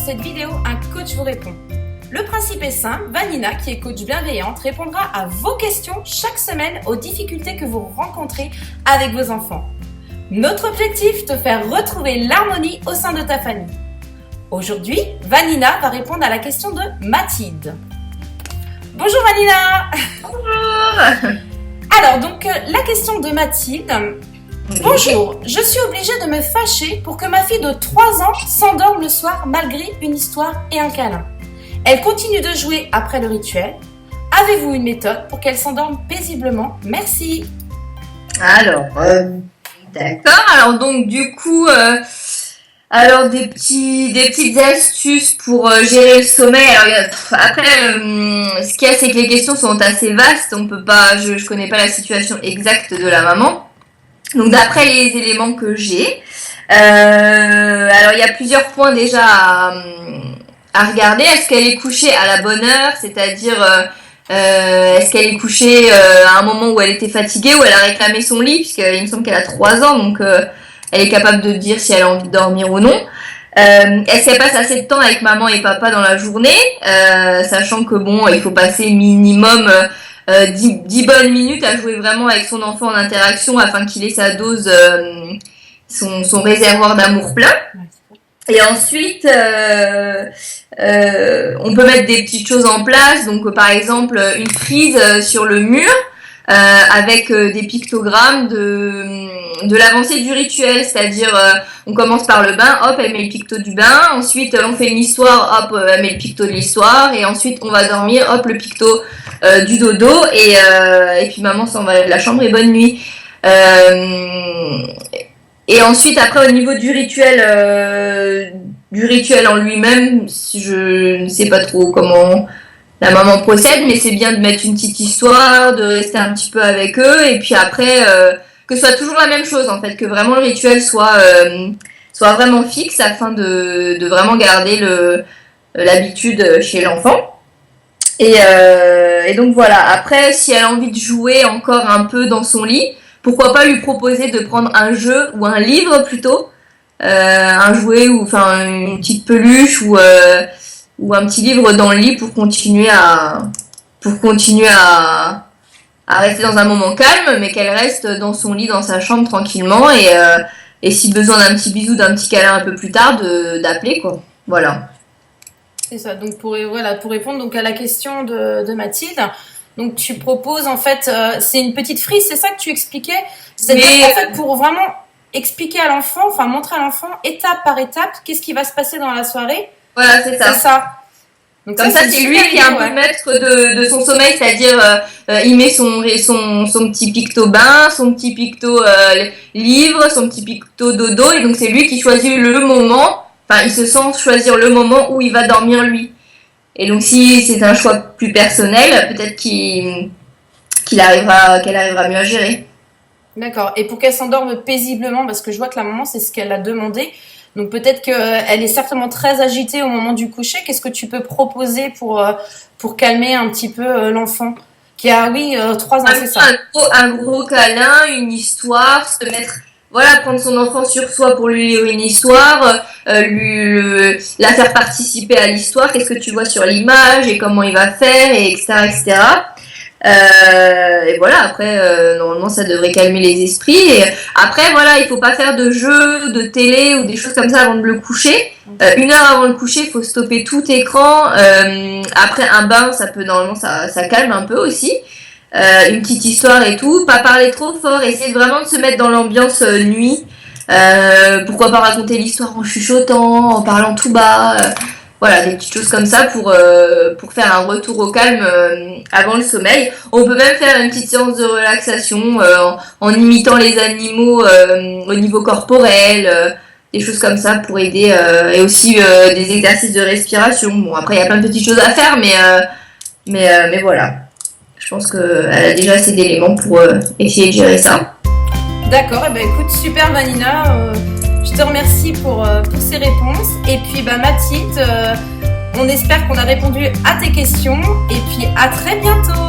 cette vidéo, un coach vous répond. Le principe est simple, Vanina, qui est coach bienveillante, répondra à vos questions chaque semaine aux difficultés que vous rencontrez avec vos enfants. Notre objectif, te faire retrouver l'harmonie au sein de ta famille. Aujourd'hui, Vanina va répondre à la question de Mathilde. Bonjour Vanina. Bonjour. Alors, donc, la question de Mathilde. Bonjour, je suis obligée de me fâcher pour que ma fille de 3 ans s'endorme le soir malgré une histoire et un câlin. Elle continue de jouer après le rituel. Avez-vous une méthode pour qu'elle s'endorme paisiblement? Merci. Alors, d'accord. Alors donc du coup, alors des petites astuces pour gérer le sommeil. Alors après, ce qu'il y a, c'est que les questions sont assez vastes. On peut pas, je connais pas la situation exacte de la maman. Donc d'après les éléments que j'ai, alors il y a plusieurs points déjà à regarder. Est-ce qu'elle est couchée à la bonne heure, c'est-à-dire est-ce qu'elle est couchée à un moment où elle était fatiguée, où elle a réclamé son lit, puisqu'il me semble qu'elle a 3 ans, donc elle est capable de dire si elle a envie de dormir ou non. Est-ce qu'elle passe assez de temps avec maman et papa dans la journée, sachant que bon, il faut passer minimum 10 bonnes minutes à jouer vraiment avec son enfant en interaction afin qu'il ait sa dose, son réservoir d'amour plein. Et ensuite, on peut mettre des petites choses en place. Donc, par exemple, une frise sur le mur avec des pictogrammes de l'avancée du rituel. C'est-à-dire, on commence par le bain, hop, elle met le picto du bain. Ensuite, on fait une histoire, hop, elle met le picto de l'histoire. Et ensuite, on va dormir, hop, le picto du dodo. Et puis, maman s'en va de la chambre et bonne nuit. Et ensuite, après, au niveau du rituel en lui-même, je ne sais pas trop comment la maman procède, mais c'est bien de mettre une petite histoire, de rester un petit peu avec eux, et puis après, que ce soit toujours la même chose, en fait, que vraiment le rituel soit vraiment fixe afin de vraiment garder l'habitude chez l'enfant. Et donc voilà, après, si elle a envie de jouer encore un peu dans son lit, pourquoi pas lui proposer de prendre un jeu ou un livre plutôt, un jouet ou enfin une petite peluche ou un petit livre dans le lit pour continuer à rester dans un moment calme, mais qu'elle reste dans son lit, dans sa chambre tranquillement et si besoin d'un petit bisou, d'un petit câlin un peu plus tard, d'appeler quoi. Voilà. C'est ça. Donc pour répondre donc à la question de Mathilde. Donc tu proposes en fait, c'est une petite frise, c'est ça que tu expliquais? C'est-à-dire en fait pour vraiment expliquer à l'enfant, enfin montrer à l'enfant étape par étape qu'est-ce qui va se passer dans la soirée. Voilà, c'est ça. C'est ça. Donc comme ça, c'est lui qui est un peu maître de son sommeil, c'est-à-dire il met son petit picto bain, son petit picto livre, son petit picto dodo, et donc c'est lui qui choisit le moment, enfin il se sent choisir le moment où il va dormir lui. Et donc si c'est un choix plus personnel, peut-être qu'elle arrivera mieux à gérer. D'accord. Et pour qu'elle s'endorme paisiblement, parce que je vois que la maman, c'est ce qu'elle a demandé. Donc peut-être qu'elle est certainement très agitée au moment du coucher. Qu'est-ce que tu peux proposer pour calmer un petit peu l'enfant qui a, 3 ans, c'est ça. Un gros câlin, une histoire, se mettre... Voilà, prendre son enfant sur soi pour lui lire une histoire, la faire participer à l'histoire, qu'est-ce que tu vois sur l'image et comment il va faire, et etc. etc. Et voilà, après, normalement, ça devrait calmer les esprits. Et après, voilà, il faut pas faire de jeux, de télé ou des choses comme ça avant de le coucher. 1 heure avant le coucher, il faut stopper tout écran. Après, un bain, ça peut, normalement, ça calme un peu aussi. Une petite histoire et tout, pas parler trop fort, essayer vraiment de se mettre dans l'ambiance nuit, pourquoi pas raconter l'histoire en chuchotant, en parlant tout bas, voilà, des petites choses comme ça pour faire un retour au calme avant le sommeil. On peut même faire une petite séance de relaxation en imitant les animaux au niveau corporel, des choses comme ça pour aider, et aussi des exercices de respiration. Bon, après il y a plein de petites choses à faire, mais voilà. Je pense qu'elle a déjà assez d'éléments pour essayer de gérer ça. D'accord, et ben écoute, super Vanina, je te remercie pour ces réponses. Et puis Mathilde, on espère qu'on a répondu à tes questions. Et puis à très bientôt.